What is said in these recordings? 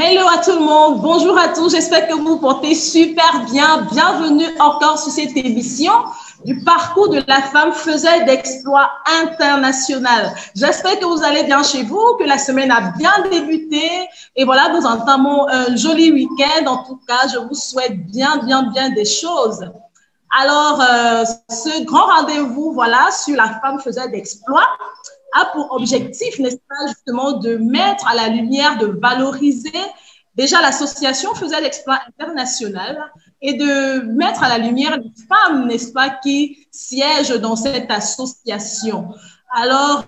Hello à tout le monde, bonjour à tous, j'espère que vous vous portez super bien. Bienvenue encore sur cette émission du parcours de la femme faiseuse d'exploits international. J'espère que vous allez bien chez vous, que la semaine a bien débuté et voilà, nous entamons un joli week-end. En tout cas, je vous souhaite bien des choses. Alors, ce grand rendez-vous, voilà, sur la femme faiseuse d'exploits a pour objectif, n'est-ce pas, justement, de mettre à la lumière, de valoriser déjà l'association Faiseuse d'Exploits International et de mettre à la lumière les femmes, n'est-ce pas, qui siègent dans cette association. Alors,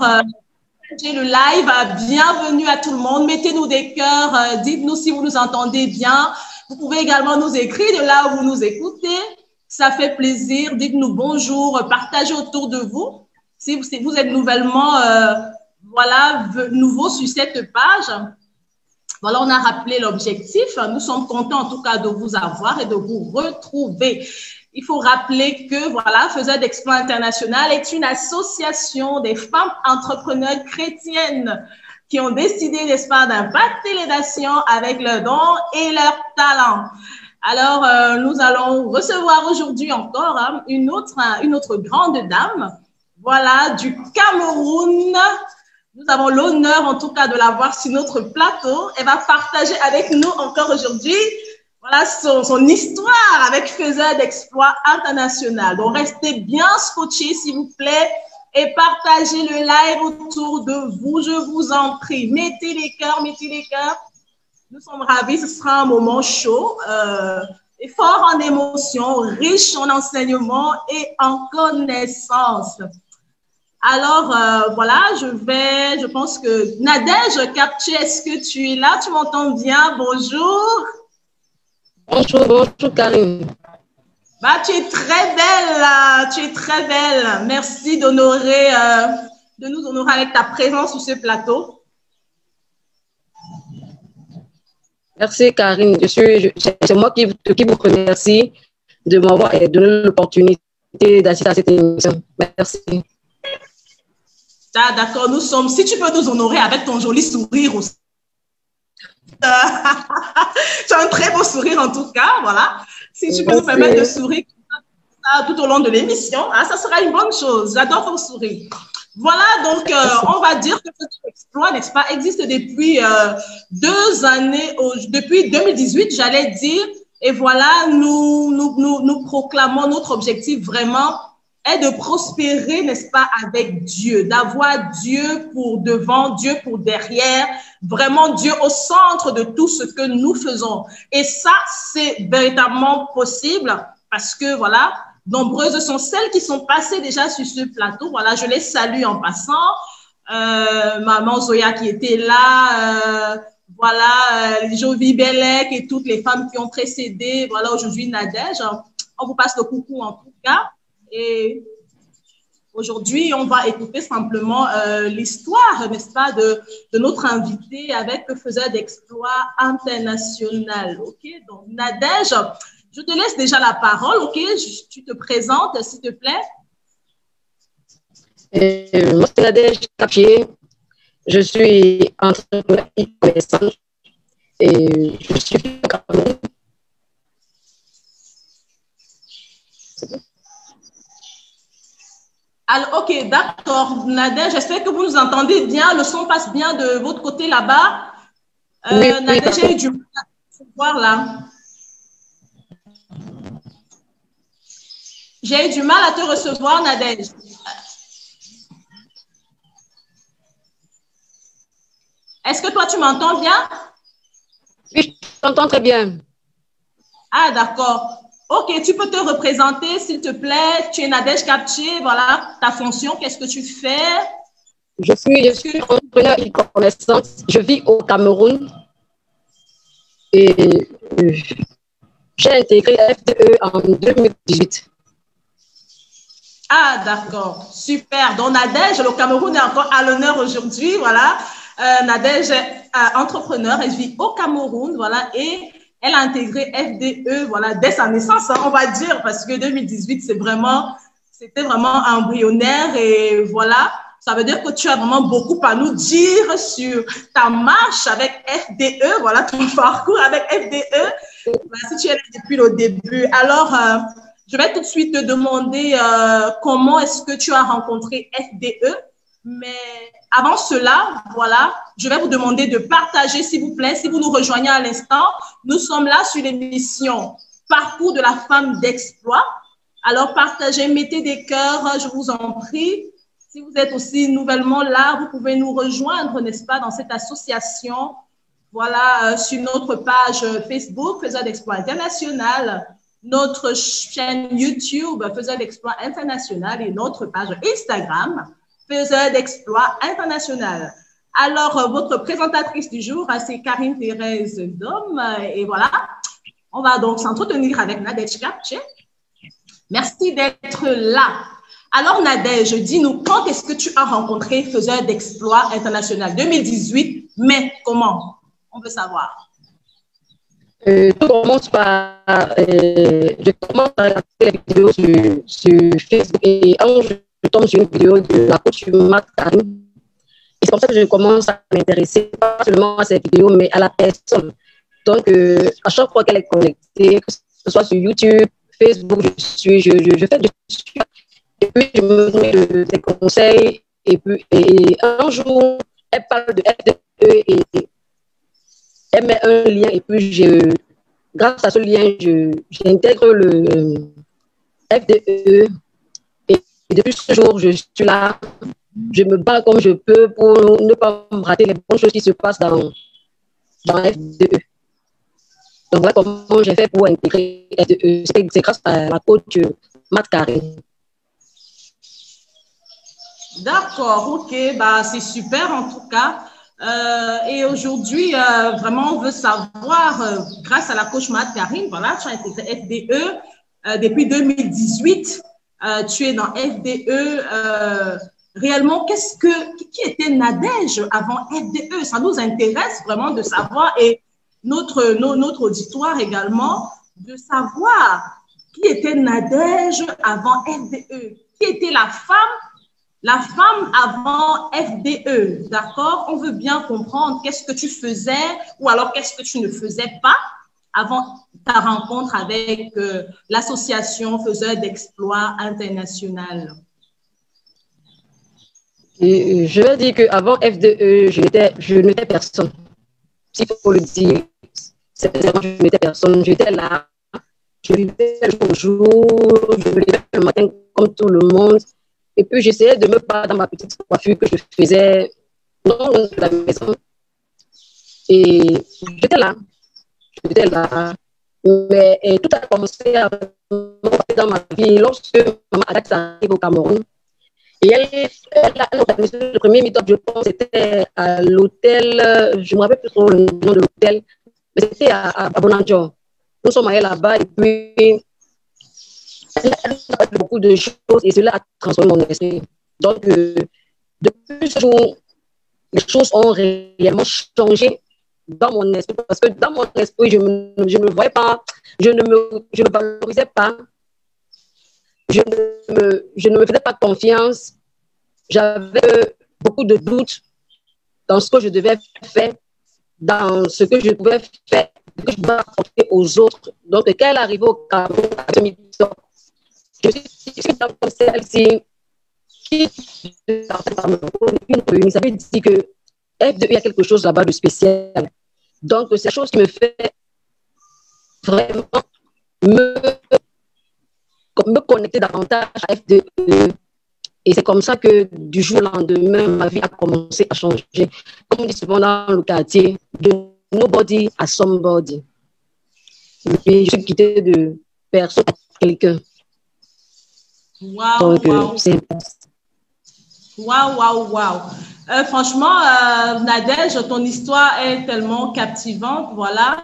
le live, bienvenue à tout le monde. Mettez-nous des cœurs, dites-nous si vous nous entendez bien. Vous pouvez également nous écrire de là où vous nous écoutez. Ça fait plaisir. Dites-nous bonjour, partagez autour de vous. Si vous êtes nouvellement, nouveau sur cette page, voilà, on a rappelé l'objectif. Nous sommes contents en tout cas de vous avoir et de vous retrouver. Il faut rappeler que, voilà, Faiseuse d'Exploits International est une association des femmes entrepreneurs chrétiennes qui ont décidé, n'est-ce pas, d'impacter les nations avec leurs dons et leurs talents. Alors, nous allons recevoir aujourd'hui encore une autre grande dame. Voilà, du Cameroun. Nous avons l'honneur, en tout cas, de la voir sur notre plateau. Elle va partager avec nous encore aujourd'hui, voilà, son histoire avec Faiseuse d'Exploits International. Donc, restez bien scotchés, s'il vous plaît, et partagez le live autour de vous. Je vous en prie. Mettez les cœurs, mettez les cœurs. Nous sommes ravis. Ce sera un moment chaud. Et fort en émotions, riche en enseignements et en connaissances. Alors, voilà, je pense que Nadège Captier, est-ce que tu es là? Tu m'entends bien? Bonjour. Bonjour Karine. Bah, tu es très belle, tu es très belle. Merci de nous honorer avec ta présence sur ce plateau. Merci Karine, c'est moi qui vous remercie de m'avoir donné l'opportunité d'assister à cette émission. Merci. Ah, d'accord, si tu peux nous honorer avec ton joli sourire aussi. Tu as un très beau sourire en tout cas, voilà. Si tu peux nous permettre de sourire tout au long de l'émission, ça sera une bonne chose. J'adore ton sourire. Voilà, donc on va dire que cet exploit, n'est-ce pas, existe depuis 2 années, depuis 2018, j'allais dire. Et voilà, nous proclamons notre objectif vraiment est de prospérer, n'est-ce pas, avec Dieu, d'avoir Dieu pour devant, Dieu pour derrière, vraiment Dieu au centre de tout ce que nous faisons. Et ça, c'est véritablement possible parce que, voilà, nombreuses sont celles qui sont passées déjà sur ce plateau. Voilà, je les salue en passant. Maman Zoya qui était là, Jovi Bellec et toutes les femmes qui ont précédé. Voilà, aujourd'hui, Nadège. On vous passe le coucou en tout cas. Et aujourd'hui, on va écouter simplement l'histoire, n'est-ce pas, de notre invité avec Faiseuse d'Exploits International. OK, donc Nadège, je te laisse déjà la parole. OK, tu te présentes, s'il te plaît. Moi, c'est Nadège Captier. Je suis entrepreneur e-commerçante et je suis au Cameroun. Alors, OK, d'accord, Nadège, j'espère que vous nous entendez bien. Le son passe bien de votre côté là-bas. Oui, Nadège, j'ai eu du mal à te voir là. J'ai eu du mal à te recevoir, Nadège. Est-ce que toi, tu m'entends bien? Oui, je t'entends très bien. Ah, d'accord. OK, tu peux te représenter, s'il te plaît. Tu es Nadège Captier, voilà, ta fonction, qu'est-ce que tu fais? Je suis entrepreneur e-commerçante. Je vis au Cameroun et j'ai intégré FDE en 2018. Ah, d'accord, super. Donc, Nadège, le Cameroun est encore à l'honneur aujourd'hui, voilà. Nadège est entrepreneur, elle vit au Cameroun, voilà, et elle a intégré FDE, voilà, dès sa naissance, on va dire, parce que 2018, c'était vraiment embryonnaire et voilà. Ça veut dire que tu as vraiment beaucoup à nous dire sur ta marche avec FDE, voilà ton parcours avec FDE, si tu es là depuis le début. Alors, je vais tout de suite te demander comment est-ce que tu as rencontré FDE. Mais avant cela, voilà, je vais vous demander de partager, s'il vous plaît, si vous nous rejoignez à l'instant. Nous sommes là sur l'émission Parcours de la femme d'exploit. Alors, partagez, mettez des cœurs, je vous en prie. Si vous êtes aussi nouvellement là, vous pouvez nous rejoindre, n'est-ce pas, dans cette association. Voilà, sur notre page Facebook, Faiseurs d'Exploit International, notre chaîne YouTube, Faiseurs d'Exploit International et notre page Instagram, Faiseurs d'Exploit International. Alors, votre présentatrice du jour, c'est Karine Thérèse Dom. Et voilà, on va donc s'entretenir avec Nadège Kapche. Merci d'être là. Alors, Nadège, dis-nous, quand est-ce que tu as rencontré Faiseurs d'Exploit International? 2018, mais comment? On veut savoir. Tout commence par, je commence à regarder les vidéos sur Facebook et un jour, je tombe sur une vidéo de la coach Marc Karine. Et c'est comme ça que je commence à m'intéresser, pas seulement à cette vidéo, mais à la personne. Donc, à chaque fois qu'elle est connectée, que ce soit sur YouTube, Facebook, je fais du suivi. Et puis, je me donne des conseils. Et puis, un jour, elle parle de FDE et elle met un lien. Et puis, grâce à ce lien, j'intègre le FDE. Et depuis ce jour, je suis là. Je me bats comme je peux pour ne pas me rater les bonnes choses qui se passent dans FDE. Donc, voilà comment j'ai fait pour intégrer FDE. C'est grâce à la coach Marc Karine. D'accord, ok, bah, c'est super en tout cas. Et aujourd'hui, vraiment, on veut savoir, grâce à la coach Marc Karine, voilà, tu as intégré FDE depuis 2018. Tu es dans FDE. Réellement, qui était Nadège avant FDE? Ça nous intéresse vraiment de savoir, et notre auditoire également, de savoir qui était Nadège avant FDE. Qui était la femme avant FDE, d'accord? On veut bien comprendre qu'est-ce que tu faisais ou alors qu'est-ce que tu ne faisais pas avant ta rencontre avec l'association Faiseurs d'Exploit International. Et je vais dire qu'avant FDE, je n'étais personne. S'il faut le dire, sincèrement, je n'étais personne. J'étais là, je vivais le jour au jour, je me levais le matin comme tout le monde. Et puis, j'essayais de me battre dans ma petite coiffure que je faisais non loin de la maison. Et j'étais là. Mais tout a commencé à dans ma vie lorsque maman Adax arrive au Cameroun. Et elle a organisé le premier meet-up, je pense, c'était à l'hôtel, je ne me rappelle plus trop le nom de l'hôtel, mais c'était à Bonanjo. Nous sommes allés là-bas et puis elle a fait beaucoup de choses et cela a transformé mon esprit. Donc, depuis ce jour, les choses ont réellement changé dans mon esprit parce que dans mon esprit, je ne me voyais pas, je ne me valorisais pas. Je ne me faisais pas confiance. J'avais beaucoup de doutes dans ce que je devais faire, dans ce que je pouvais faire, ce que je devais apporter aux autres. Donc, quand elle arrivait au Cameroun, à 2010, je suis dans celle-ci qui ça veut dire que FDE, il y a quelque chose là-bas de spécial. Donc, c'est chose qui me fait vraiment me connecter davantage à FDE. Et c'est comme ça que du jour au lendemain, ma vie a commencé à changer. Comme on dit souvent dans le quartier, de nobody à somebody. Et puis, je suis quittée de personne à quelqu'un. Waouh, waouh. Waouh, waouh, waouh. Franchement, Nadège, ton histoire est tellement captivante, voilà.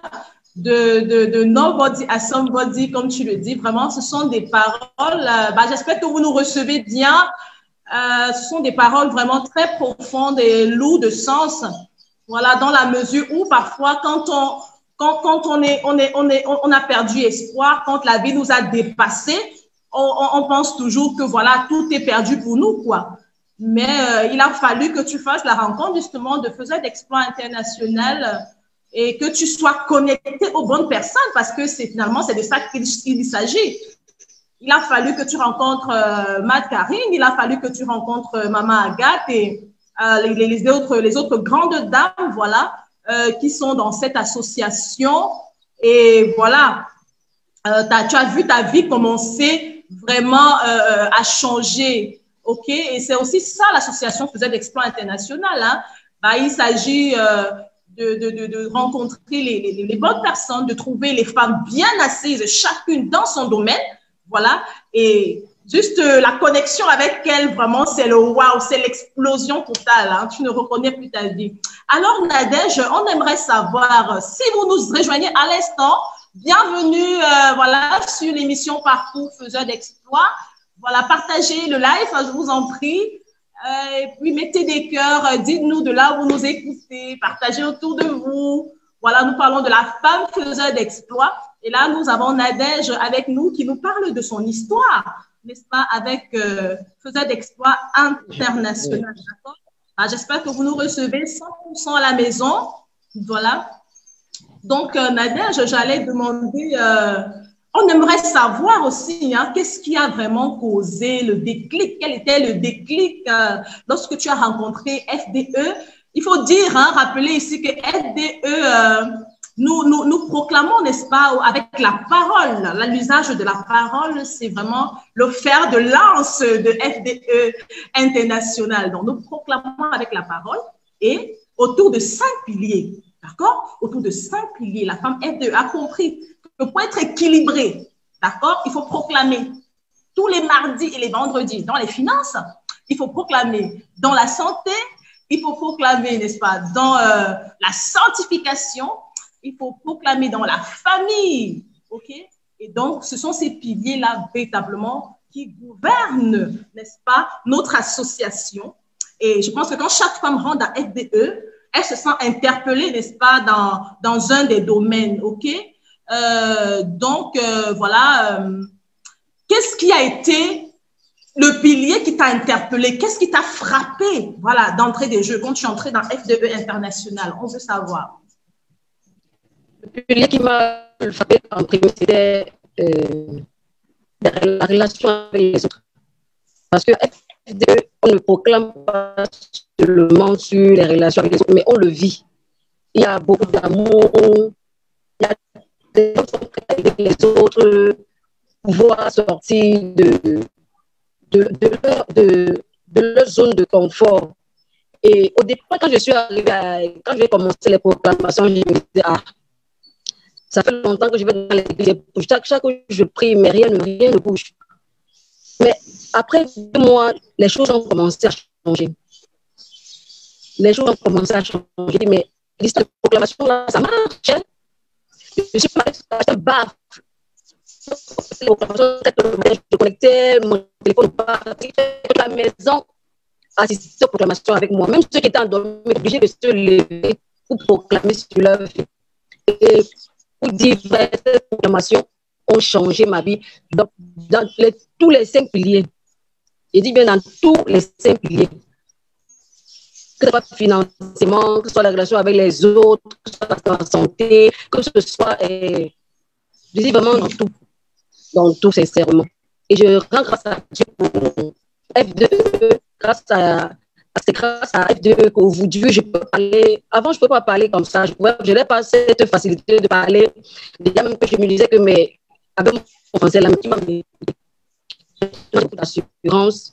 De nobody à somebody, comme tu le dis. Vraiment, ce sont des paroles, j'espère que vous nous recevez bien. Ce sont des paroles vraiment très profondes et lourdes de sens. Voilà, dans la mesure où parfois, quand on a perdu espoir, quand la vie nous a dépassés, on pense toujours que voilà, tout est perdu pour nous, quoi. Mais il a fallu que tu fasses la rencontre justement de faiseurs d'exploits international et que tu sois connecté aux bonnes personnes parce que finalement, c'est de ça qu'il s'agit. Il a fallu que tu rencontres Matt Karine, il a fallu que tu rencontres Maman Agathe et les autres grandes dames, voilà, qui sont dans cette association. Et voilà, tu as vu ta vie commencer vraiment à changer. OK? Et c'est aussi ça l'association faisait d'exploits international. Hein? Bah, il s'agit de rencontrer les bonnes personnes, de trouver les femmes bien assises, chacune dans son domaine. Voilà. Et juste la connexion avec elle, vraiment, c'est le waouh, c'est l'explosion totale. Hein? Tu ne reconnais plus ta vie. Alors, Nadège, on aimerait savoir si vous nous rejoignez à l'instant. Bienvenue voilà, sur l'émission Parcours Faiseur d'Exploits. Voilà, partagez le live, je vous en prie. Et puis, mettez des cœurs, dites-nous de là où vous nous écoutez, partagez autour de vous. Voilà, nous parlons de la femme faiseur d'exploits. Et là, nous avons Nadège avec nous qui nous parle de son histoire, n'est-ce pas, avec faiseur d'exploits international. J'espère que vous nous recevez 100% à la maison. Voilà. Donc, Nadège, j'allais demander, on aimerait savoir aussi, hein, qu'est-ce qui a vraiment causé le déclic? Quel était le déclic lorsque tu as rencontré FDE? Il faut dire, hein, rappeler ici que FDE, nous proclamons, n'est-ce pas, avec la parole. L'usage de la parole, c'est vraiment le fer de lance de FDE international. Donc, nous proclamons avec la parole et autour de 5 piliers. D'accord? Autour de 5 piliers, la femme FDE a compris que pour être équilibrée, d'accord, il faut proclamer tous les mardis et les vendredis dans les finances, il faut proclamer dans la santé, il faut proclamer, n'est-ce pas, dans la sanctification, il faut proclamer dans la famille, ok? Et donc, ce sont ces piliers-là véritablement qui gouvernent, n'est-ce pas, notre association. Et je pense que quand chaque femme rentre à FDE, elle se sent interpellée, n'est-ce pas, dans un des domaines, ok? Donc, voilà, qu'est-ce qui a été le pilier qui t'a interpellé? Qu'est-ce qui t'a frappé, voilà, d'entrée des jeux, quand tu es entrée dans FDE International? On veut savoir. Le pilier qui m'a frappé en premier, c'était la relation avec les autres. Parce que FDE, on ne proclame pas seulement sur les relations avec les autres, mais on le vit. Il y a beaucoup d'amour, il y a des gens qui sont prêts à aider les autres, pouvoir sortir de leur zone de confort. Et au départ, quand je suis arrivée, quand j'ai commencé les proclamations, je me disais, ah, ça fait longtemps que je vais dans l'église. Chaque jour, je prie, mais rien ne bouge. Mais après 2 mois, les choses ont commencé à changer. Les choses ont commencé à changer. Mais l'histoire de proclamation, là, ça marche. Je suis partie à baf. Je connectais mon téléphone toute la maison, assister aux proclamations avec moi. Même ceux qui étaient endormis étaient obligés de se lever pour proclamer sur leur vie. Et pour diverses proclamations ont changé ma vie dans tous les 5 piliers. Je dis bien dans tous les 5 piliers. Que ce soit financement, que ce soit la relation avec les autres, que ce soit la santé, que ce soit, je dis vraiment dans tout sincèrement. Et je rends grâce à Dieu pour FDE, grâce à FDE qu'aujourd'hui je peux parler. Avant, je ne pouvais pas parler comme ça. Je n'ai pas cette facilité de parler. Déjà, même que je me disais que, mais avec mon français, là, qui m'a mis beaucoup d'assurance.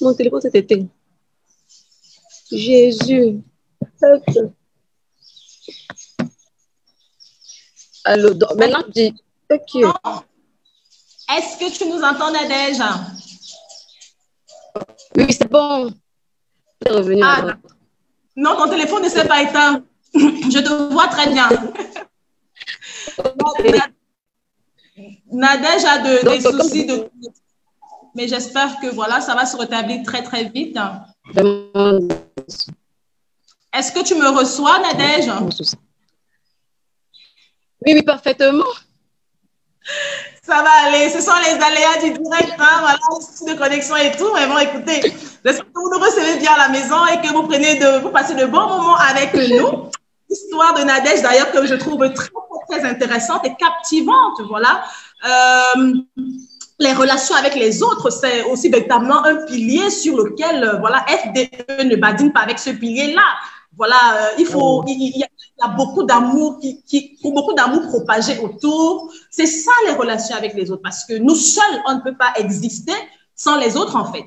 Mon téléphone s'est éteint. Jésus. Alors, maintenant, je dis, ok. Est-ce que tu nous entends, Nadège? Oui, c'est bon. Je suis revenue. Non, ton téléphone ne s'est pas éteint. Je te vois très bien. Nadège a des soucis de... Mais j'espère que voilà, ça va se rétablir très, très vite. Est-ce que tu me reçois, Nadège? Oui, parfaitement. Ça va aller. Ce sont les aléas du direct, hein, voilà, de connexion et tout. Mais bon, écoutez, j'espère que vous nous recevez bien à la maison et que vous passez de bons moments avec nous. L'histoire de Nadège, d'ailleurs, que je trouve très, très intéressante et captivante, voilà. Les relations avec les autres, c'est aussi véritablement un pilier sur lequel, voilà, FDE ne badine pas avec ce pilier-là. Voilà, il y a beaucoup d'amour beaucoup d'amour propagé autour. C'est ça les relations avec les autres, parce que nous seuls, on ne peut pas exister sans les autres, en fait.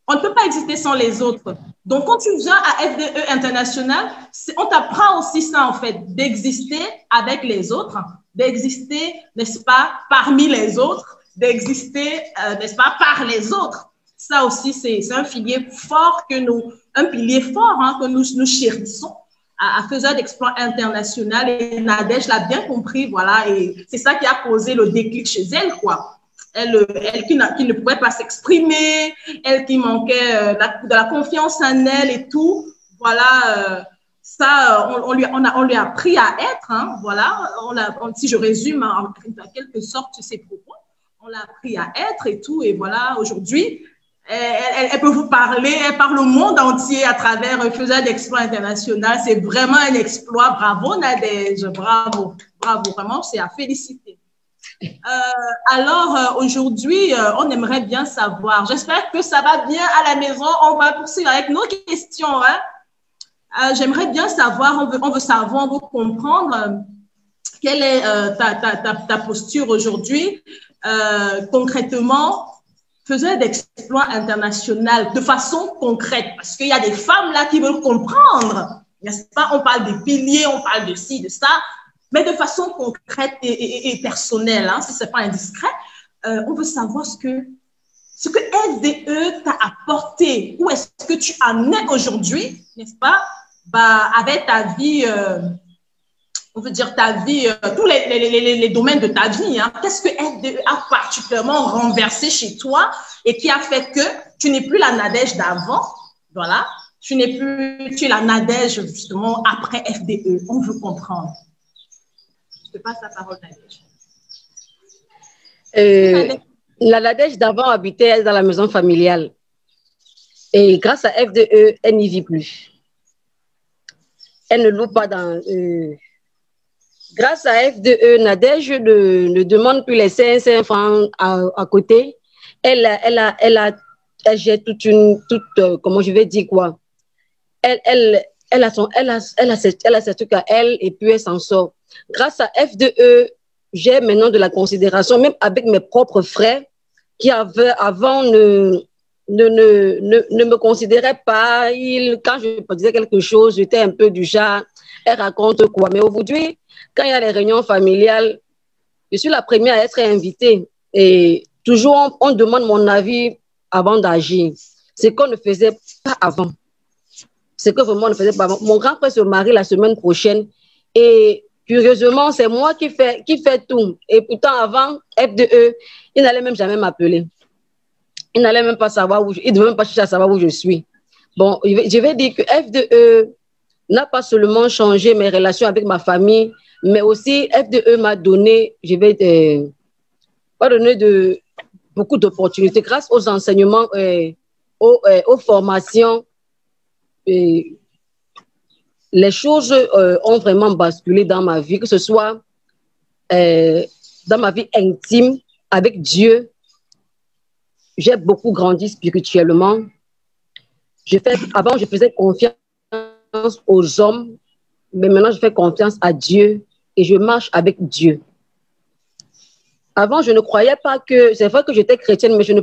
On ne peut pas exister sans les autres. Donc, quand tu viens à FDE International, on t'apprend aussi ça, en fait, d'exister avec les autres, d'exister, n'est-ce pas, parmi les autres, d'exister, n'est-ce pas, par les autres. Ça aussi, c'est un pilier fort que nous chérissons à Faiseurs d'Exploit International. Et Nadège l'a bien compris, voilà, et c'est ça qui a causé le déclic chez elle, quoi. Elle qui ne pouvait pas s'exprimer, elle qui manquait de la confiance en elle et tout, voilà, ça, on lui a appris à être, hein, voilà, si je résume en quelque sorte ses propos, on l'a appris à être et tout, et voilà, aujourd'hui, elle peut vous parler, elle parle au monde entier à travers Faiseurs d'Exploit International. C'est vraiment un exploit. Bravo, Nadège. Bravo. Bravo. Vraiment, c'est à féliciter. Alors, aujourd'hui, on aimerait bien savoir. J'espère que ça va bien à la maison. On va poursuivre avec nos questions. Hein. J'aimerais bien savoir, on veut savoir, on veut comprendre quelle est ta posture aujourd'hui. Concrètement, Faiseurs d'Exploit International de façon concrète, parce qu'il y a des femmes là qui veulent comprendre, n'est-ce pas? On parle des piliers, on parle de ci, de ça, mais de façon concrète et personnelle, hein, si ce n'est pas indiscret. On veut savoir ce que FDE t'a apporté, où est-ce que tu en es aujourd'hui, n'est-ce pas? Avec ta vie, on veut dire ta vie, tous les domaines de ta vie. Hein. Qu'est-ce que FDE a particulièrement renversé chez toi et qui a fait que tu n'es plus la Nadège d'avant, voilà, tu es la Nadège justement après FDE. On veut comprendre. Je te passe la parole, Nadège. La Nadège d'avant habitait dans la maison familiale et grâce à FDE, elle n'y vit plus. Elle ne loue pas dans... Grâce à FDE, Nadège ne demande plus les 5 francs à côté. Elle gère comment je vais dire quoi. Elle a ses trucs à elle et puis elle s'en sort. Grâce à FDE, j'ai maintenant de la considération, même avec mes propres frères qui avant ne me considéraient pas. Quand je disais quelque chose, j'étais un peu du genre, elle raconte quoi. Mais aujourd'hui, quand il y a les réunions familiales, je suis la première à être invitée. Et toujours, on demande mon avis avant d'agir. Ce qu'on ne faisait pas avant. Ce que vraiment on ne faisait pas avant. Mon grand frère se marie la semaine prochaine. Et curieusement, c'est moi qui fais tout. Et pourtant, avant, FDE, il n'allait même jamais m'appeler. Il n'allait même pas savoir où il ne devait même pas chercher à savoir où je suis. Bon, je vais dire que FDE n'a pas seulement changé mes relations avec ma famille, mais aussi FDE m'a donné, beaucoup d'opportunités grâce aux enseignements, aux formations. Les choses ont vraiment basculé dans ma vie, que ce soit dans ma vie intime avec Dieu. J'ai beaucoup grandi spirituellement. Avant, je faisais confiance aux hommes, mais maintenant, je fais confiance à Dieu et je marche avec Dieu. Avant, je ne croyais pas que... C'est vrai que j'étais chrétienne, mais je ne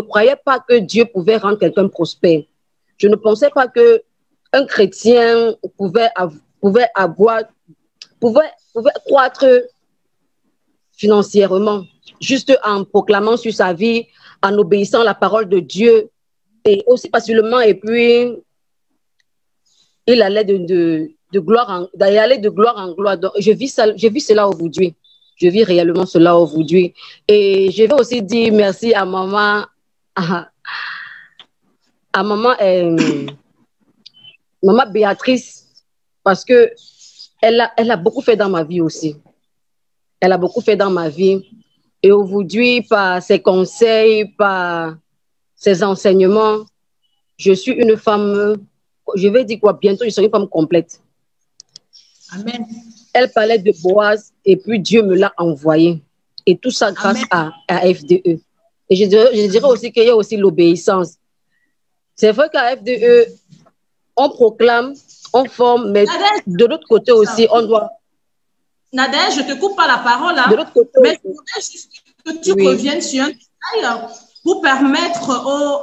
croyais pas que Dieu pouvait rendre quelqu'un prospère. Je ne pensais pas qu'un chrétien pouvait croître financièrement, juste en proclamant sur sa vie, en obéissant à la parole de Dieu, et aussi facilement, et puis il allait de gloire en gloire. Donc, je vis cela aujourd'hui. Je vis réellement cela aujourd'hui. Et je vais aussi dire merci à maman, maman Béatrice, parce que elle a beaucoup fait dans ma vie aussi. Elle a beaucoup fait dans ma vie. Et aujourd'hui, par ses conseils, par ses enseignements, je suis une femme, je vais dire quoi, bientôt je serai une femme complète. Amen. Elle parlait de Boaz et puis Dieu me l'a envoyé. Et tout ça grâce à FDE. Et je dirais aussi qu'il y a aussi l'obéissance. C'est vrai qu'à FDE, on proclame, on forme, mais de l'autre côté aussi, on doit... Nadège, je ne te coupe pas la parole, hein, de l'autre côté mais je voudrais juste que tu reviennes sur un détail pour permettre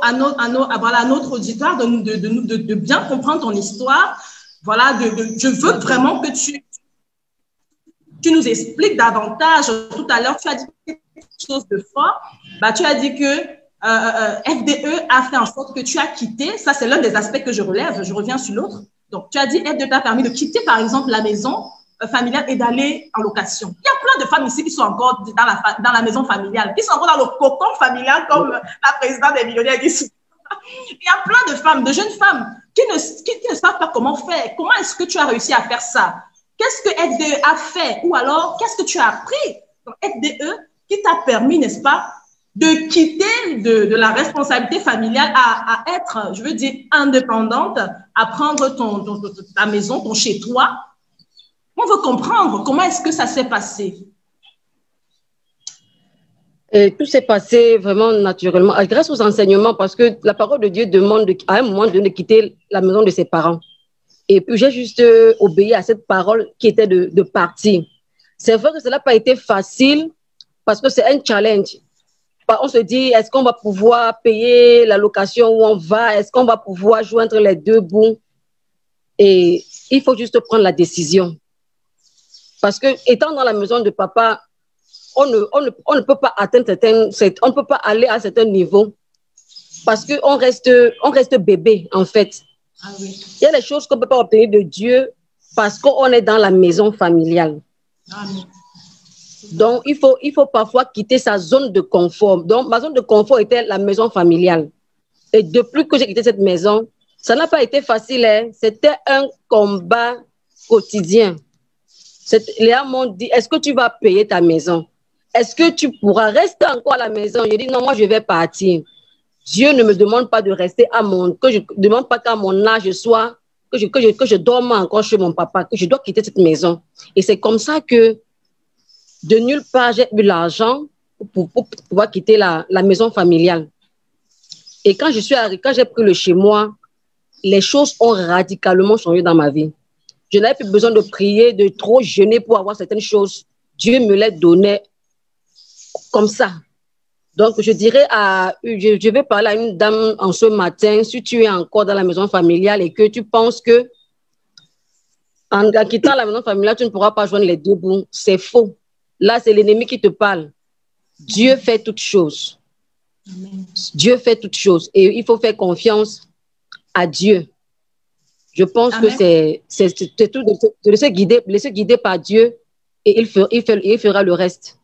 à notre auditoire de bien comprendre ton histoire. Voilà, je veux vraiment que tu nous expliques davantage. Tout à l'heure, tu as dit quelque chose de fort. Bah, tu as dit que FDE a fait en sorte que tu as quitté. Ça, c'est l'un des aspects que je relève. Je reviens sur l'autre. Donc, tu as dit FDE t'a permis de quitter, par exemple, la maison familiale et d'aller en location. Il y a plein de femmes ici qui sont encore dans la maison familiale, qui sont encore dans le cocon familial, comme la présidente des millionnaires dit. Il y a plein de femmes, de jeunes femmes, qui ne savent pas comment faire. Comment est-ce que tu as réussi à faire ça? Qu'est-ce que FDE a fait? Ou alors, qu'est-ce que tu as appris dans FDE qui t'a permis, n'est-ce pas, de quitter de la responsabilité familiale à être, je veux dire, indépendante, à prendre ta maison, ton chez-toi? On veut comprendre comment est-ce que ça s'est passé. Et tout s'est passé vraiment naturellement, grâce aux enseignements, parce que la parole de Dieu demande à un moment donné de quitter la maison de ses parents. Et puis j'ai juste obéi à cette parole qui était de partir. C'est vrai que cela n'a pas été facile parce que c'est un challenge. On se dit, est-ce qu'on va pouvoir payer la location où on va? Est-ce qu'on va pouvoir joindre les deux bouts? Et il faut juste prendre la décision. Parce que étant dans la maison de papa, on ne peut pas atteindre on ne peut pas aller à certains niveaux parce qu'on reste bébé, en fait. Ah oui. Il y a des choses qu'on ne peut pas obtenir de Dieu parce qu'on est dans la maison familiale. Amen. Donc, il faut parfois quitter sa zone de confort. Donc, ma zone de confort était la maison familiale. Et depuis que j'ai quitté cette maison, ça n'a pas été facile. Hein? C'était un combat quotidien. Léa m'ont dit, est-ce que tu vas payer ta maison? Est-ce que tu pourras rester encore à la maison? J'ai dit, non, moi, je vais partir. Dieu ne me demande pas de rester que je ne demande pas qu'à mon âge que je dorme encore chez mon papa, que je dois quitter cette maison. Et c'est comme ça que de nulle part, j'ai eu l'argent pour pouvoir quitter la maison familiale. Et quand j'ai pris le chez moi, les choses ont radicalement changé dans ma vie. Je n'avais plus besoin de prier, de trop jeûner pour avoir certaines choses. Dieu me les donnait comme ça. Donc, je dirais je vais parler à une dame en ce matin, si tu es encore dans la maison familiale et que tu penses que en quittant la maison familiale, tu ne pourras pas joindre les deux bouts, c'est faux. Là, c'est l'ennemi qui te parle. Dieu fait toutes choses. Amen. Dieu fait toutes choses et il faut faire confiance à Dieu. Je pense Amen. Que c'est tout de se guider par Dieu et il fera le reste.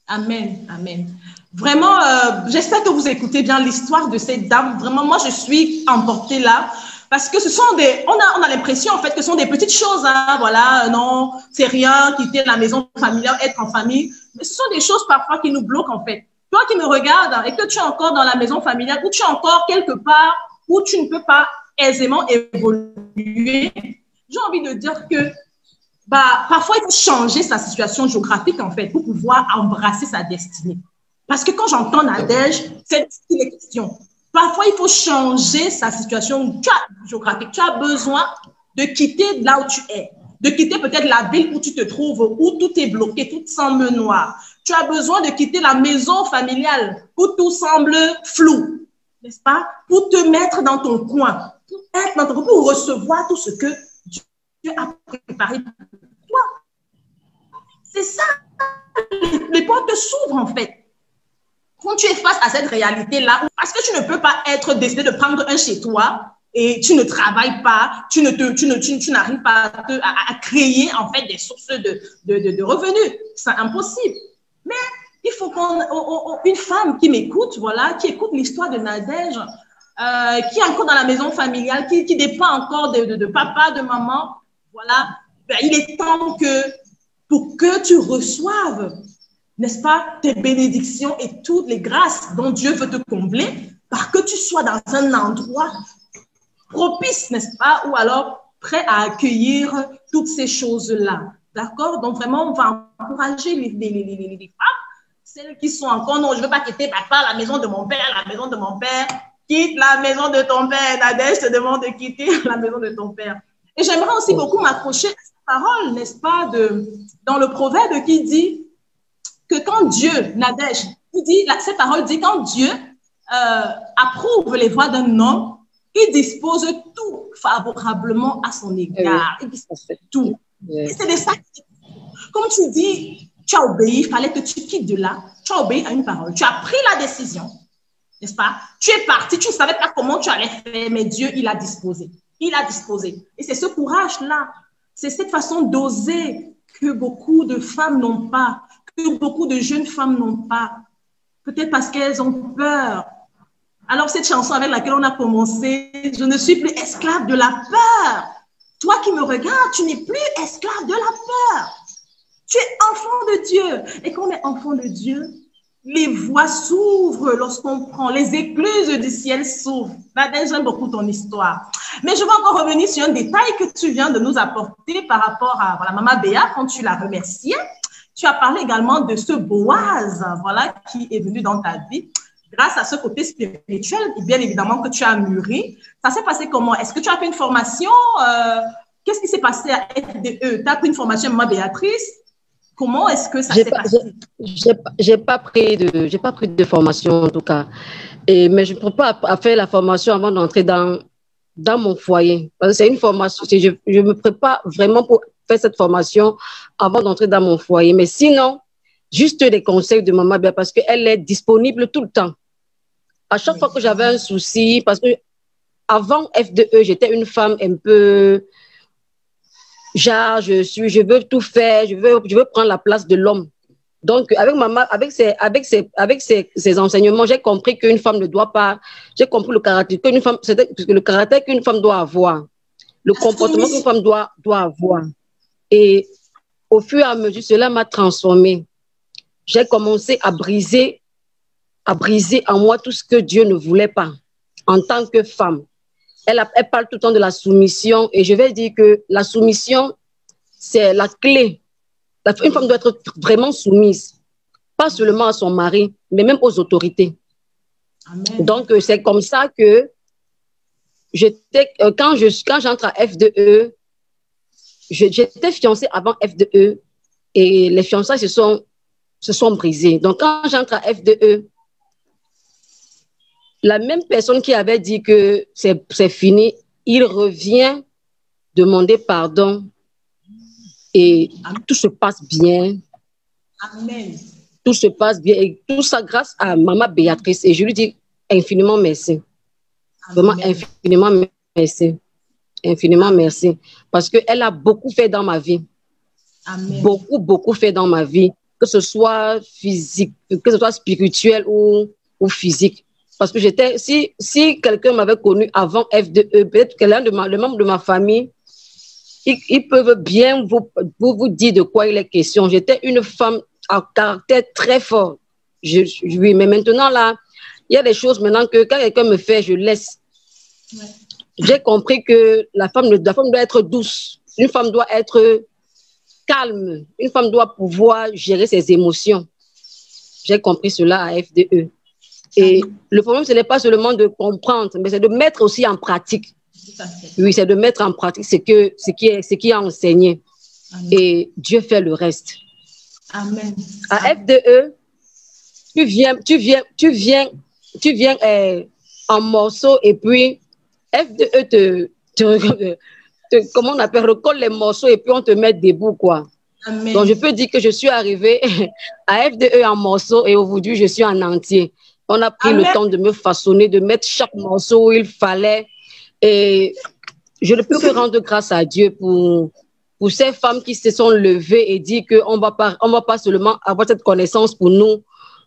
Amen. Amen. Vraiment, j'espère que vous écoutez bien l'histoire de cette dame. Vraiment, moi, je suis emportée là parce que ce sont on a l'impression en fait que ce sont des petites choses. Hein, voilà, non, c'est rien, quitter la maison familiale, être en famille. Mais ce sont des choses parfois qui nous bloquent en fait. Toi qui me regardes et que tu es encore dans la maison familiale ou tu es encore quelque part où tu ne peux pas aisément évoluer, j'ai envie de dire que parfois, il faut changer sa situation géographique, en fait, pour pouvoir embrasser sa destinée. Parce que quand j'entends Nadège, c'est les questions. Parfois, il faut changer sa situation géographique. Tu as besoin de quitter là où tu es, de quitter peut-être la ville où tu te trouves, où tout est bloqué, tout semble noir. Tu as besoin de quitter la maison familiale où tout semble flou, n'est-ce pas? Pour te mettre dans ton coin, pour recevoir tout ce que Dieu a préparé pour toi. C'est ça. Les portes s'ouvrent en fait. Quand tu es face à cette réalité-là, parce que tu ne peux pas être décidé de prendre un chez toi et tu ne travailles pas, tu n'arrives pas à créer en fait des sources de revenus. C'est impossible. Mais il faut une femme qui m'écoute, voilà, qui écoute l'histoire de Nadège, qui est encore dans la maison familiale, qui dépend encore de papa, de maman, voilà, il est temps pour que tu reçoives n'est-ce pas, tes bénédictions et toutes les grâces dont Dieu veut te combler, par que tu sois dans un endroit propice, n'est-ce pas, ou alors prêt à accueillir toutes ces choses-là. D'accord? Donc, vraiment, on va encourager les femmes, celles qui sont encore, non, je ne veux pas quitter papa, la maison de mon père, la maison de mon père. Quitte la maison de ton père. Nadège te demande de quitter la maison de ton père. Et j'aimerais aussi beaucoup m'accrocher à cette parole, n'est-ce pas, dans le proverbe qui dit que quand Dieu, Nadège, cette parole dit quand Dieu approuve les voies d'un homme, il dispose tout favorablement à son égard. Il dispose tout. Et c'est de ça. Comme tu dis, tu as obéi, il fallait que tu quittes de là. Tu as obéi à une parole. Tu as pris la décision, n'est-ce pas? Tu es parti, tu ne savais pas comment tu allais faire, mais Dieu, il a disposé. Il a disposé. Et c'est ce courage-là, c'est cette façon d'oser que beaucoup de femmes n'ont pas, que beaucoup de jeunes femmes n'ont pas. Peut-être parce qu'elles ont peur. Alors, cette chanson avec laquelle on a commencé, je ne suis plus esclave de la peur. Toi qui me regardes, tu n'es plus esclave de la peur. Tu es enfant de Dieu. Et quand on est enfant de Dieu, les voies s'ouvrent lorsqu'on prend, les écluses du ciel s'ouvrent. J'aime beaucoup ton histoire. Mais je vais encore revenir sur un détail que tu viens de nous apporter par rapport à Maman Béa, quand tu la remerciais. Tu as parlé également de ce Boaz, voilà, qui est venu dans ta vie. Grâce à ce côté spirituel, bien évidemment, que tu as mûri. Ça s'est passé comment? Est-ce que tu as fait une formation? Qu'est-ce qui s'est passé à FDE? Tu as pris une formation, Maman Béatrice? Comment est-ce que ça s'est passé? J'ai pas pris de formation, en tout cas. Mais je ne peux pas faire la formation avant d'entrer dans mon foyer. Parce que c'est une formation, je me prépare vraiment pour faire cette formation avant d'entrer dans mon foyer. Mais sinon, juste des conseils de Maman Béa, parce qu'elle est disponible tout le temps. À chaque fois que j'avais un souci, parce que avant FDE, j'étais une femme un peu genre, je veux tout faire, je veux prendre la place de l'homme. Donc, avec Maman, avec ses enseignements, j'ai compris qu'une femme ne doit pas, j'ai compris le caractère qu'une femme, le caractère qu'une femme doit avoir, le comportement qu'une femme doit avoir. Et au fur et à mesure, cela m'a transformée. J'ai commencé à briser en moi tout ce que Dieu ne voulait pas en tant que femme. Elle parle tout le temps de la soumission et je vais dire que la soumission, c'est la clé. Une femme doit être vraiment soumise, pas seulement à son mari, mais même aux autorités. Amen. Donc, c'est comme ça que quand j'entre à FDE, j'étais fiancée avant FDE et les fiançailles se sont brisées. Donc, quand j'entre à FDE, la même personne qui avait dit que c'est fini, il revient demander pardon et tout se passe bien. Amen. Tout se passe bien et tout ça grâce à Maman Béatrice. Et je lui dis infiniment merci. Vraiment infiniment merci. Infiniment merci. Parce qu'elle a beaucoup fait dans ma vie. Amen. Beaucoup, beaucoup fait dans ma vie. Que ce soit physique, que ce soit spirituel ou physique. Parce que si quelqu'un m'avait connu avant FDE, peut-être que l'un des membres de ma famille, ils peuvent bien vous dire de quoi il est question. J'étais une femme à caractère très fort. Oui, mais maintenant, là, il y a des choses maintenant que quand quelqu'un me fait, je laisse. Ouais. J'ai compris que la femme doit être douce. Une femme doit être calme. Une femme doit pouvoir gérer ses émotions. J'ai compris cela à FDE. Et le problème, ce n'est pas seulement de comprendre, mais c'est de mettre aussi en pratique. Oui, c'est de mettre en pratique ce qui a enseigné. Amen. Et Dieu fait le reste. Amen. À FDE, tu viens en morceaux et puis FDE comment on appelle, recolle les morceaux et puis on te met debout, quoi. Amen. Donc, je peux dire que je suis arrivée à FDE en morceaux et aujourd'hui, je suis en entier. On a pris Amen. Le temps de me façonner, de mettre chaque morceau où il fallait. Et je ne peux que rendre grâce à Dieu pour ces femmes qui se sont levées et dit qu'on va pas seulement avoir cette connaissance pour nous,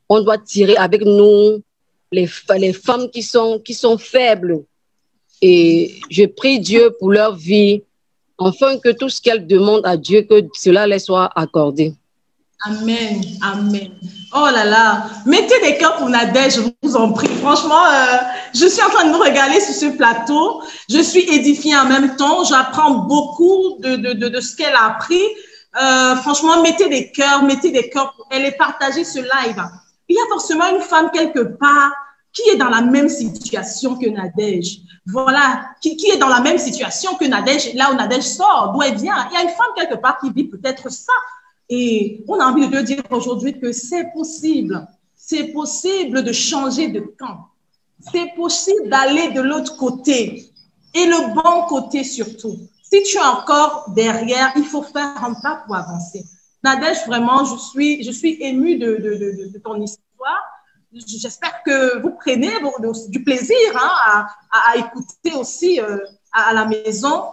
on doit tirer avec nous les femmes qui sont faibles. Et je prie Dieu pour leur vie, afin que tout ce qu'elles demandent à Dieu, que cela leur soit accordé. Amen, amen. Oh là là, mettez des cœurs pour Nadège, je vous en prie. Franchement, je suis en train de me regarder sur ce plateau. Je suis édifiée en même temps. J'apprends beaucoup de ce qu'elle a appris. Franchement, mettez des cœurs pour elle et partagez ce live. Il y a forcément une femme quelque part qui est dans la même situation que Nadège. Voilà, qui est dans la même situation que Nadège, là où Nadège sort, d'où elle vient. Il y a une femme quelque part qui vit peut-être ça. Et on a envie de te dire aujourd'hui que c'est possible de changer de camp. C'est possible d'aller de l'autre côté et le bon côté surtout. Si tu es encore derrière, il faut faire un pas pour avancer. Nadège, vraiment, je suis émue de ton histoire. J'espère que vous prenez du plaisir à écouter aussi à la maison.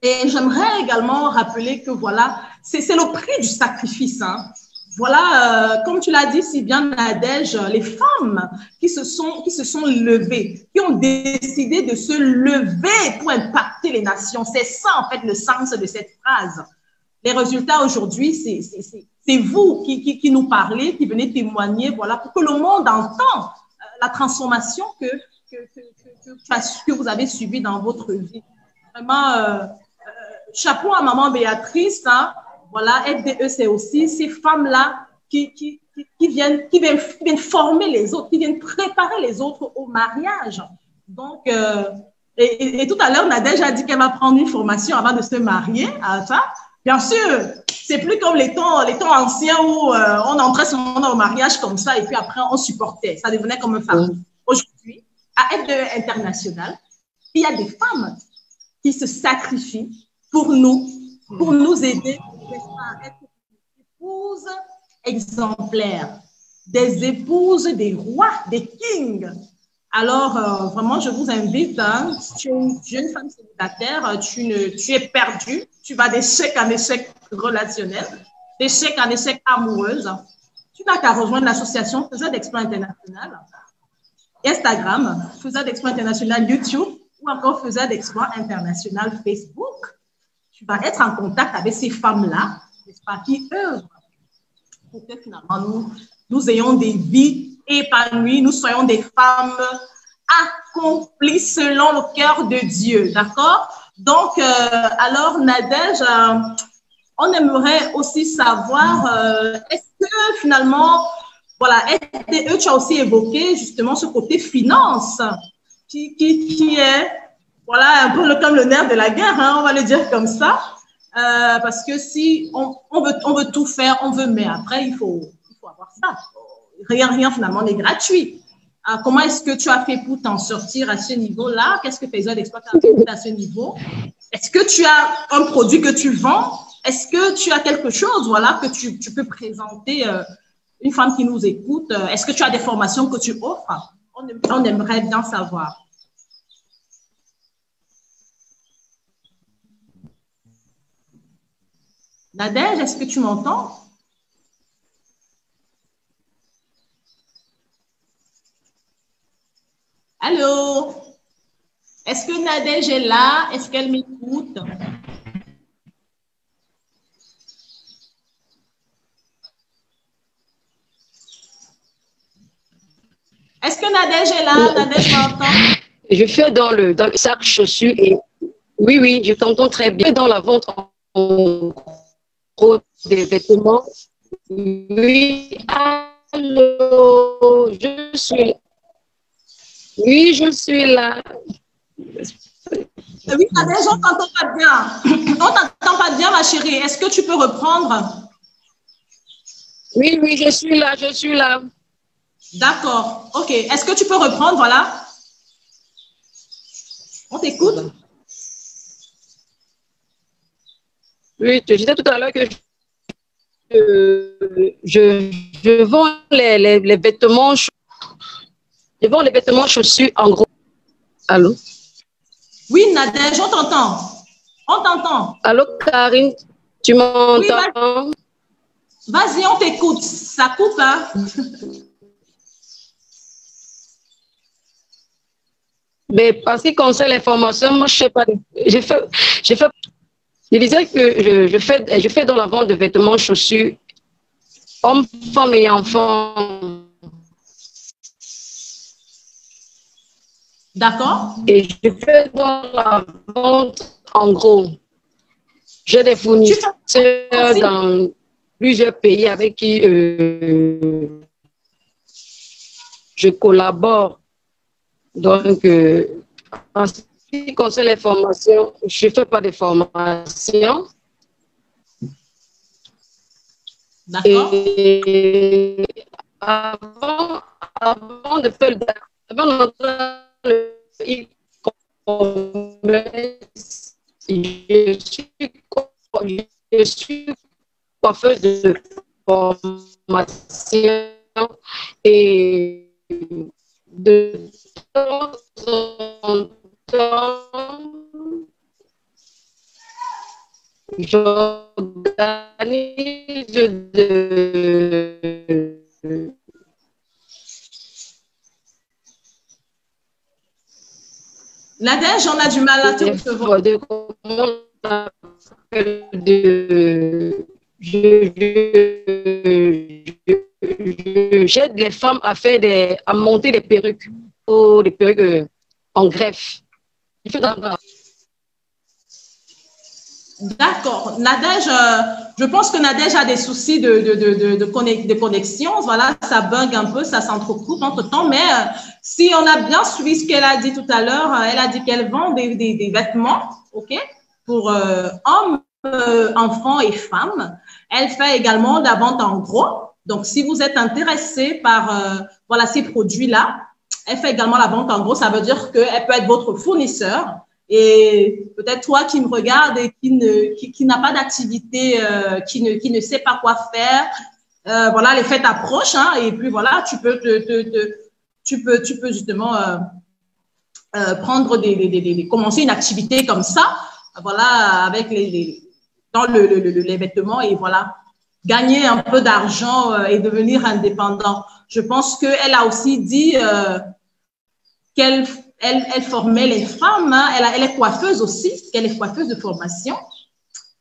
Et j'aimerais également rappeler que voilà, c'est le prix du sacrifice. Hein. Voilà, comme tu l'as dit si bien, Nadège, les femmes qui se sont levées, qui ont décidé de se lever pour impacter les nations. C'est ça, en fait, le sens de cette phrase. Les résultats aujourd'hui, c'est vous qui nous parlez, qui venez témoigner, voilà, pour que le monde entende la transformation que vous avez subie dans votre vie. Vraiment, chapeau à maman Béatrice, hein, voilà, FDE, c'est aussi ces femmes-là qui viennent former les autres, qui viennent préparer les autres au mariage. Donc, et tout à l'heure, Nadège a dit qu'elle va prendre une formation avant de se marier. À ça. Bien sûr, c'est plus comme les temps anciens où on entrait seulement au mariage comme ça et puis après on supportait. Ça devenait comme un fardeau. Aujourd'hui, à FDE International, il y a des femmes qui se sacrifient pour nous aider à être des épouses exemplaires, des épouses des rois, des kings. Alors, vraiment, je vous invite, hein, si tu es une jeune femme célibataire, tu es perdue, tu vas d'échec en échec relationnel, d'échec en échec amoureuse, tu n'as qu'à rejoindre l'association Faiseurs d'Exploit International, Instagram, Faiseurs d'Exploit International YouTube, ou encore Faiseurs d'Exploit International Facebook. Tu vas être en contact avec ces femmes-là, n'est-ce pas, qui œuvrent pour que finalement nous ayons des vies épanouies, nous soyons des femmes accomplies selon le cœur de Dieu, d'accord? Donc, alors Nadège, on aimerait aussi savoir, est-ce que finalement, voilà, FDE, tu as aussi évoqué justement ce côté finance, qui est, voilà, un peu comme le nerf de la guerre, hein, on va le dire comme ça, parce que si on veut tout faire, mais après, il faut avoir ça. Rien finalement n'est gratuit. Comment est-ce que tu as fait pour t'en sortir à ce niveau-là? Qu'est-ce que Faiseurs d'Exploit a fait à ce niveau? Est-ce que tu as un produit que tu vends? Est-ce que tu as quelque chose, voilà, que tu peux présenter une femme qui nous écoute? Est-ce que tu as des formations que tu offres? On aimerait bien savoir. Nadège, est-ce que tu m'entends? Allô? Est-ce que Nadège est là? Est-ce qu'elle m'écoute? Est-ce que Nadège est là? Nadège m'entend? Je fais dans le sac chaussures et oui, je t'entends très bien. Dans la vente en gros des vêtements. Oui, allô, je suis là. Oui, Nadège, on t'entend pas bien. On t'entend pas bien, ma chérie. Est-ce que tu peux reprendre? Oui, je suis là. D'accord, ok. Est-ce que tu peux reprendre, voilà? On t'écoute? Oui, je disais tout à l'heure que je vends les vêtements. Je vends les vêtements chaussures en gros. Allô? Oui, Nadège, on t'entend. On t'entend. Allô, Karine, tu m'entends? Oui, vas-y, on t'écoute. Ça coupe, hein? Mais parce qu'il concerne les formations, moi, je sais pas. Je disais que je fais dans la vente de vêtements, chaussures hommes, femmes et enfants. D'accord. Et je fais dans la vente en gros. J'ai des fournisseurs dans plusieurs pays avec qui je collabore. Donc, en ce qui concerne les formations, je ne fais pas de formation. D'accord. Et avant de faire e-commerce, je suis coiffeuse de formation et de temps en temps, j'organise Nadège, on a du mal à te recevoir. J'aide les femmes à monter des perruques, ou des perruques en greffe. D'accord. Nadège, je pense que Nadège a des soucis de connexion. Voilà, ça bug un peu, ça s'entrecoupe entre-temps. Mais si on a bien suivi ce qu'elle a dit tout à l'heure, elle a dit qu'elle vend des vêtements, OK, pour hommes, enfants et femmes. Elle fait également de la vente en gros. Donc, si vous êtes intéressé par voilà, ces produits-là, elle fait également la vente en gros. Ça veut dire qu'elle peut être votre fournisseur. Et peut-être toi qui me regardes et qui n'a pas d'activité, qui ne sait pas quoi faire, voilà, les fêtes approchent, hein, et puis voilà, tu peux justement prendre commencer une activité comme ça, voilà, avec dans les vêtements et voilà, gagner un peu d'argent et devenir indépendant. Je pense qu'elle a aussi dit qu'elle formait les femmes, hein. Elle est coiffeuse aussi, qu'elle est coiffeuse de formation.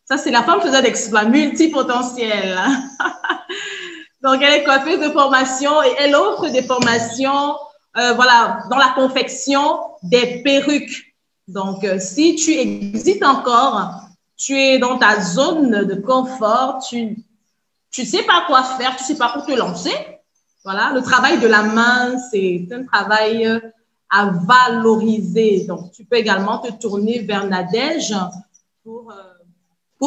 Ça, c'est la femme faisant d'exploits multipotentiels. Donc, elle est coiffeuse de formation et elle offre des formations voilà, dans la confection des perruques. Donc, si tu hésites encore, tu es dans ta zone de confort, tu ne sais pas quoi faire, tu ne sais pas où te lancer. Voilà, le travail de la main, c'est un travail à valoriser. Donc, tu peux également te tourner vers Nadège pour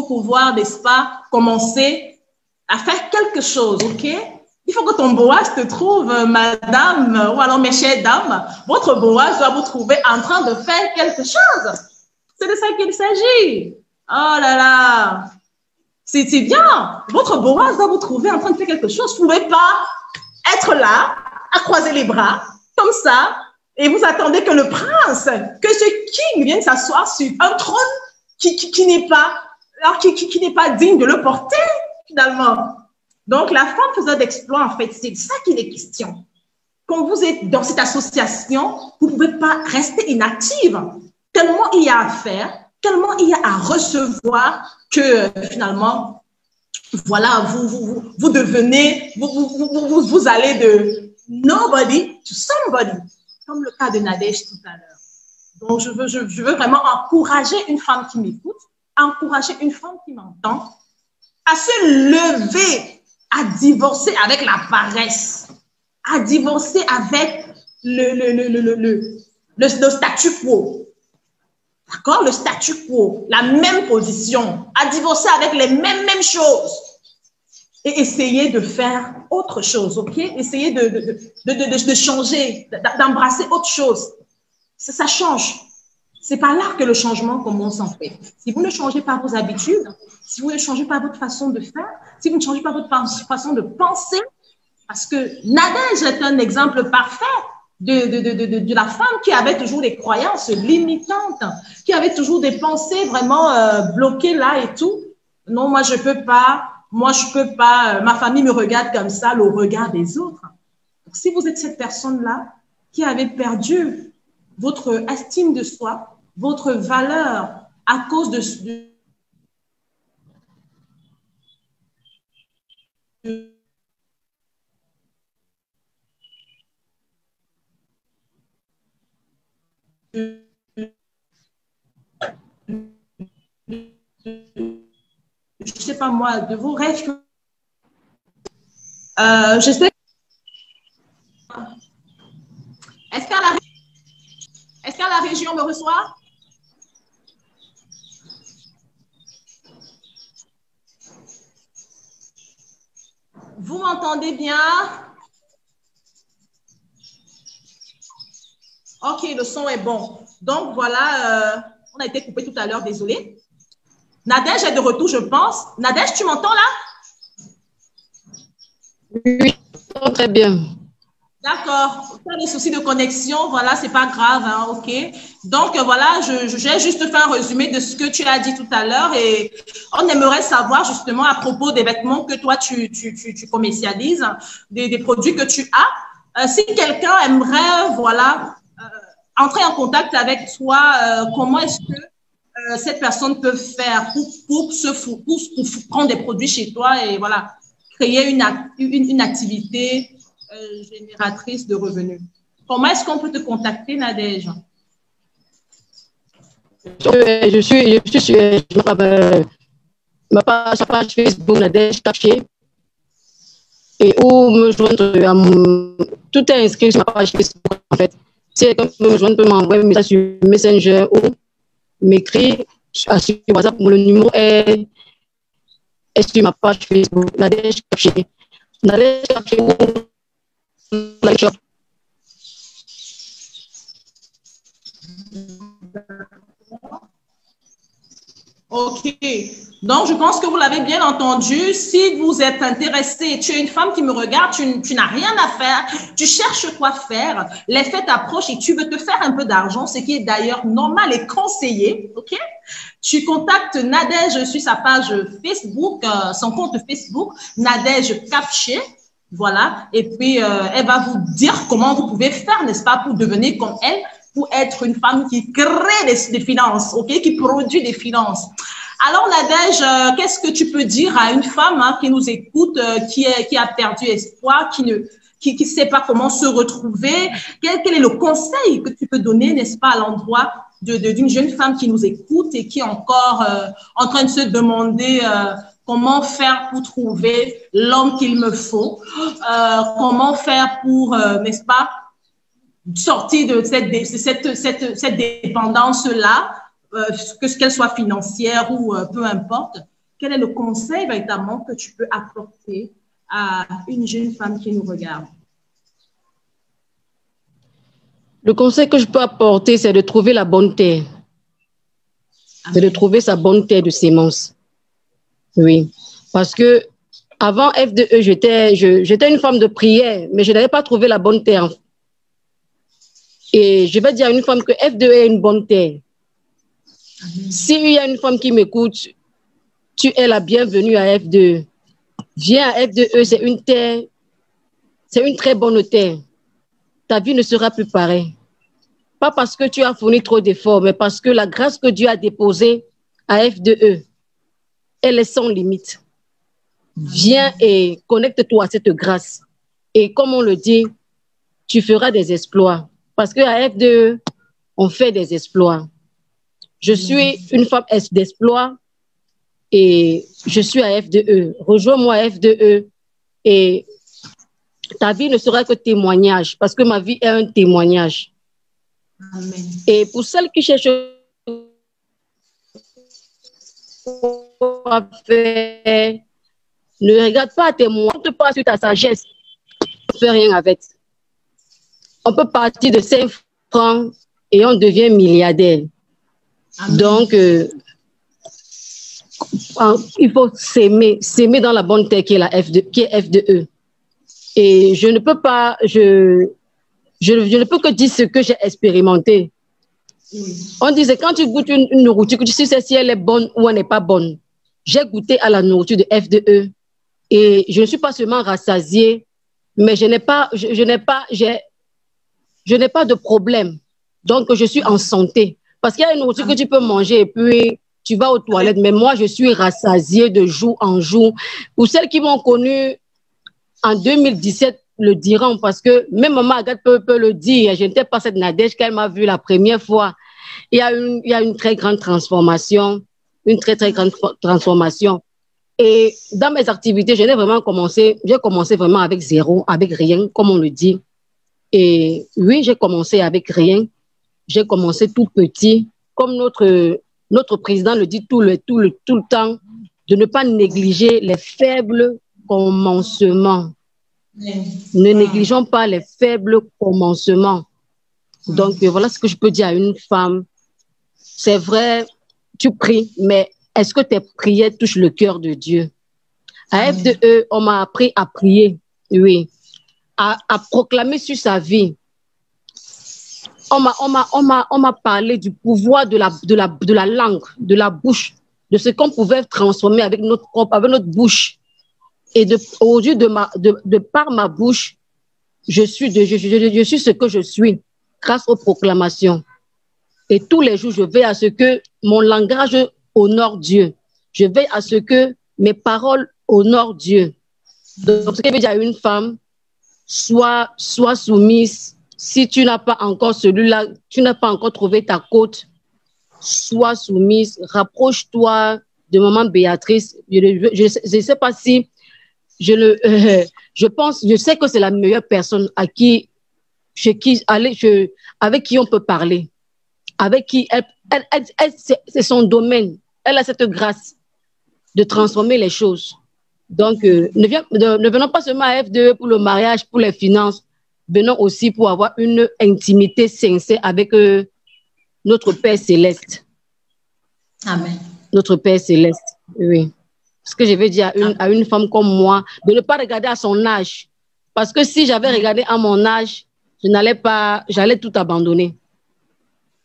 pouvoir, n'est-ce pas, commencer à faire quelque chose, OK? Il faut que ton Boaz te trouve, madame, ou alors mes chères dames, votre Boaz doit vous trouver en train de faire quelque chose. C'est de ça qu'il s'agit. Oh là là, c'est bien. Votre Boaz doit vous trouver en train de faire quelque chose. Vous ne pouvez pas être là, à croiser les bras, comme ça, et vous attendez que le prince, que ce king vienne s'asseoir sur un trône qui n'est pas, qui n'est pas digne de le porter, finalement. Donc, la femme faisant d'exploits, en fait, c'est ça qu'il est question. Quand vous êtes dans cette association, vous ne pouvez pas rester inactive. Tellement il y a à faire, tellement il y a à recevoir que, finalement, voilà, vous devenez, vous allez de nobody to somebody, comme le cas de Nadège tout à l'heure. Donc, je veux vraiment encourager une femme qui m'écoute, encourager une femme qui m'entend à se lever, à divorcer avec la paresse, à divorcer avec le statu quo. D'accord? Le statu quo, la même position, à divorcer avec les mêmes choses et essayer de faire autre chose, ok? Essayer de changer, d'embrasser autre chose. Ça change. C'est par là que le changement commence en fait. Si vous ne changez pas vos habitudes, si vous ne changez pas votre façon de faire, si vous ne changez pas votre façon de penser, parce que Nadège est un exemple parfait de la femme qui avait toujours des croyances limitantes, qui avait toujours des pensées vraiment bloquées là et tout. Non, moi je peux pas, ma famille me regarde comme ça, le regard des autres. Donc, si vous êtes cette personne-là qui avait perdu votre estime de soi, votre valeur à cause de je sais pas moi, de vos rêves. Je sais. Est-ce qu'à la région me reçoit? Vous m'entendez bien? Ok, le son est bon. Donc voilà, on a été coupé tout à l'heure, désolé. Nadège est de retour, je pense. Nadège, tu m'entends là? Oui, très bien. D'accord. Pas de soucis de connexion, voilà, c'est pas grave, hein, ok. Donc voilà, j'ai juste fait un résumé de ce que tu as dit tout à l'heure et on aimerait savoir justement à propos des vêtements que toi tu commercialises, des produits que tu as. Si quelqu'un aimerait, voilà, entrer en contact avec toi, comment est-ce que cette personne peut faire pour prendre des produits chez toi et voilà, créer une activité génératrice de revenus. Comment est-ce qu'on peut te contacter, Nadège? Je suis sur ma page Facebook, Nadège Caché, et où me joindre, tout est inscrit sur ma page Facebook, en fait. Si quelqu'un peut me joindre, peut m'envoyer un message sur Messenger ou m'écrire sur WhatsApp. Le numéro est sur ma page Facebook, Nadège Caché. Nadège Caché ou la shop. Ok, donc je pense que vous l'avez bien entendu. Si vous êtes intéressé, tu es une femme qui me regarde, tu n'as rien à faire, tu cherches quoi faire, les fêtes approchent et tu veux te faire un peu d'argent, ce qui est d'ailleurs normal et conseillé, ok? Tu contactes Nadège sur sa page Facebook, son compte Facebook, Nadège Caché, voilà, et puis elle va vous dire comment vous pouvez faire, n'est-ce pas, pour devenir comme elle, pour être une femme qui crée des finances, ok, qui produit des finances. Alors, Nadège, qu'est-ce que tu peux dire à une femme qui nous écoute, qui a perdu espoir, qui ne sait pas comment se retrouver? Quel est le conseil que tu peux donner, n'est-ce pas, à l'endroit d'une jeune femme qui nous écoute et qui est encore en train de se demander comment faire pour trouver l'homme qu'il me faut, comment faire pour, n'est-ce pas, sortir de cette dépendance-là, qu'elle soit financière ou peu importe. Quel est le conseil véritablement que tu peux apporter à une jeune femme qui nous regarde? Le conseil que je peux apporter, c'est de trouver la bonne terre. C'est de trouver sa bonne terre de sémence. Oui, parce que avant F2E, j'étais une femme de prière, mais je n'avais pas trouvé la bonne terre. Et je vais dire à une femme que F2E est une bonne terre. S'il y a une femme qui m'écoute, tu es la bienvenue à F2E. Viens à F2E, c'est une terre, c'est une très bonne terre. Ta vie ne sera plus pareille. Pas parce que tu as fourni trop d'efforts, mais parce que la grâce que Dieu a déposée à F2E, elle est sans limite. Viens et connecte-toi à cette grâce. Et comme on le dit, tu feras des exploits. Parce qu'à F2E, on fait des exploits. Je suis une femme d'exploit et je suis à F2E. Rejoins-moi à F2E et ta vie ne sera que témoignage parce que ma vie est un témoignage. Amen. Et pour celles qui cherchent à faire, ne regarde pas tes moyens, ne pas sur ta sagesse, ne fais rien avec. On peut partir de 5 francs et on devient milliardaire. Amen. Donc, il faut s'aimer dans la bonne terre qui est F2E. Et je ne peux pas, je ne peux que dire ce que j'ai expérimenté. On disait, quand tu goûtes une nourriture, que tu sais si elle est bonne ou elle n'est pas bonne. J'ai goûté à la nourriture de F2E et je ne suis pas seulement rassasiée, mais je n'ai pas de problème. Donc, je suis en santé. Parce qu'il y a une nourriture que tu peux manger et puis tu vas aux toilettes. Mais moi, je suis rassasiée de jour en jour. Pour celles qui m'ont connue en 2017, le diront parce que même maman Agathe peut le dire. Je n'étais pas cette Nadège qu'elle m'a vue la première fois. Il y a une très grande transformation, une très, très grande transformation. Et dans mes activités, j'ai commencé vraiment avec zéro, avec rien, comme on le dit. Et oui, j'ai commencé avec rien. J'ai commencé tout petit, comme notre président le dit tout le temps, de ne pas négliger les faibles commencements. Ne négligeons pas les faibles commencements. Donc, voilà ce que je peux dire à une femme. C'est vrai, tu pries, mais est-ce que tes prières touchent le cœur de Dieu? À FDE, on m'a appris à prier, oui, à proclamer sur sa vie. On m'a parlé du pouvoir de la langue, de la bouche, de ce qu'on pouvait transformer avec notre bouche. Et aujourd'hui, de par ma bouche, je suis ce que je suis grâce aux proclamations. Et tous les jours, je veille à ce que mon langage honore Dieu. Je veille à ce que mes paroles honorent Dieu. Donc, ce qui veut dire à une femme, sois soumise. Si tu n'as pas encore celui-là, tu n'as pas encore trouvé ta côte, sois soumise. Rapproche-toi de maman Béatrice. Je ne sais pas si je sais que c'est la meilleure personne avec qui on peut parler, avec qui c'est son domaine. Elle a cette grâce de transformer les choses. Donc, ne venons pas seulement à F2 pour le mariage, pour les finances, venons aussi pour avoir une intimité sincère avec notre Père Céleste. Amen. Notre Père Céleste, oui. Ce que je veux dire à une femme comme moi, de ne pas regarder à son âge. Parce que si j'avais regardé à mon âge, j'allais tout abandonner.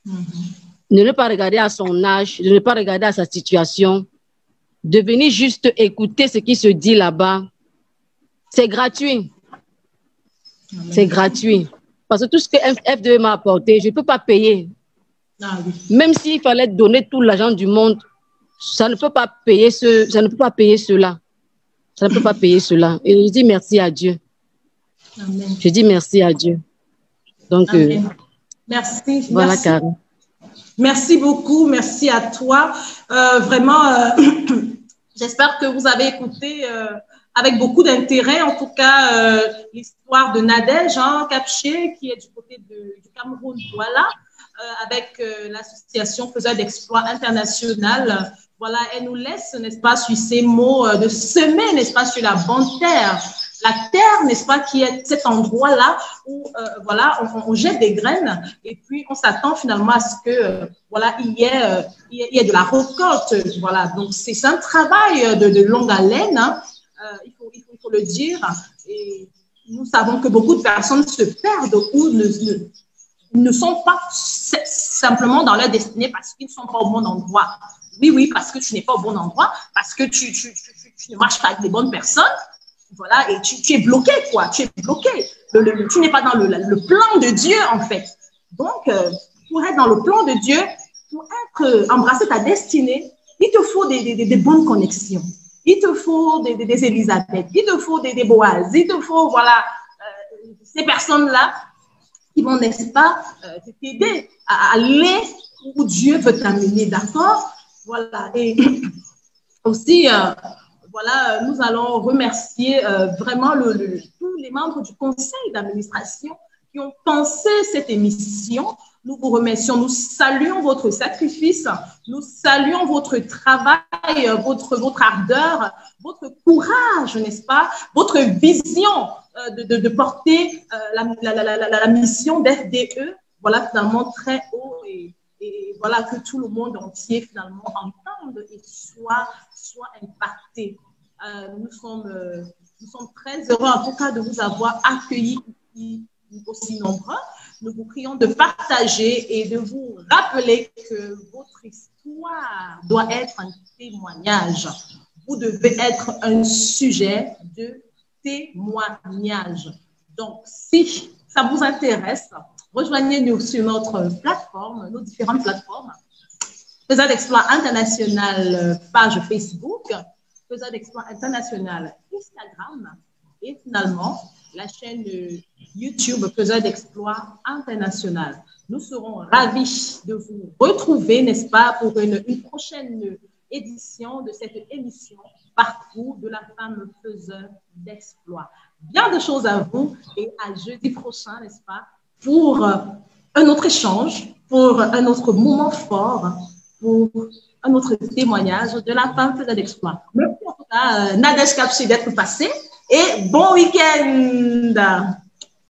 De ne pas regarder à son âge, de ne pas regarder à sa situation, de venir juste écouter ce qui se dit là-bas. C'est gratuit. C'est gratuit. Parce que tout ce que F2 m'a apporté, je ne peux pas payer. Même s'il fallait donner tout l'argent du monde, ça ne peut pas payer cela. Ça ne peut pas payer cela. Et je dis merci à Dieu. Amen. Je dis merci à Dieu. Donc, merci. Voilà, merci. Karen. Merci beaucoup. Merci à toi. Vraiment, j'espère que vous avez écouté avec beaucoup d'intérêt, en tout cas, l'histoire de Nadège Kapché, qui est du côté du Cameroun. Voilà. Avec l'association Faiseur d'Exploits International. Voilà, elle nous laisse, n'est-ce pas, sur ces mots de semer, n'est-ce pas, sur la bonne terre. La terre, n'est-ce pas, qui est cet endroit-là où, voilà, on jette des graines et puis on s'attend finalement à ce que, voilà, il y ait de la récolte. Voilà, donc c'est un travail de longue haleine, il faut le dire. Et nous savons que beaucoup de personnes se perdent ou ne sont pas simplement dans leur destinée parce qu'ils ne sont pas au bon endroit. Oui, parce que tu n'es pas au bon endroit, parce que tu ne marches pas avec les bonnes personnes, voilà, et tu es bloqué, quoi, tu es bloqué. Tu n'es pas dans le plan de Dieu, en fait. Donc, pour être dans le plan de Dieu, pour embrasser ta destinée, il te faut des bonnes connexions. Il te faut des Élisabeth, il te faut des Boaz, il te faut, voilà, ces personnes-là qui vont, n'est-ce pas, t'aider à aller où Dieu veut t'amener, d'accord? Voilà, et aussi, voilà, nous allons remercier vraiment tous les membres du conseil d'administration qui ont pensé cette émission. Nous vous remercions, nous saluons votre sacrifice, nous saluons votre travail, votre ardeur, votre courage, n'est-ce pas, votre vision de porter la mission d'FDE, voilà, finalement très haut et voilà, que tout le monde entier finalement entende et soit impacté. Nous sommes très heureux en tout cas de vous avoir accueillis aussi nombreux. Nous vous prions de partager et de vous rappeler que votre histoire doit être un témoignage. Vous devez être un sujet de témoignage. Donc, si ça vous intéresse, rejoignez-nous sur notre plateforme, nos différentes plateformes. Faiseur d'Exploits International, page Facebook, Faiseur d'Exploits International, Instagram, et finalement, la chaîne YouTube Faiseurs d'Exploits International. Nous serons ravis de vous retrouver, n'est-ce pas, pour une prochaine édition de cette émission Parcours de la femme faiseur d'exploits. Bien de choses à vous et à jeudi prochain, n'est-ce pas, pour un autre échange, pour un autre moment fort, pour un autre témoignage de la femme faiseur d'exploits. Merci en tout cas, Nadège Kapché d'être passée et bon week-end.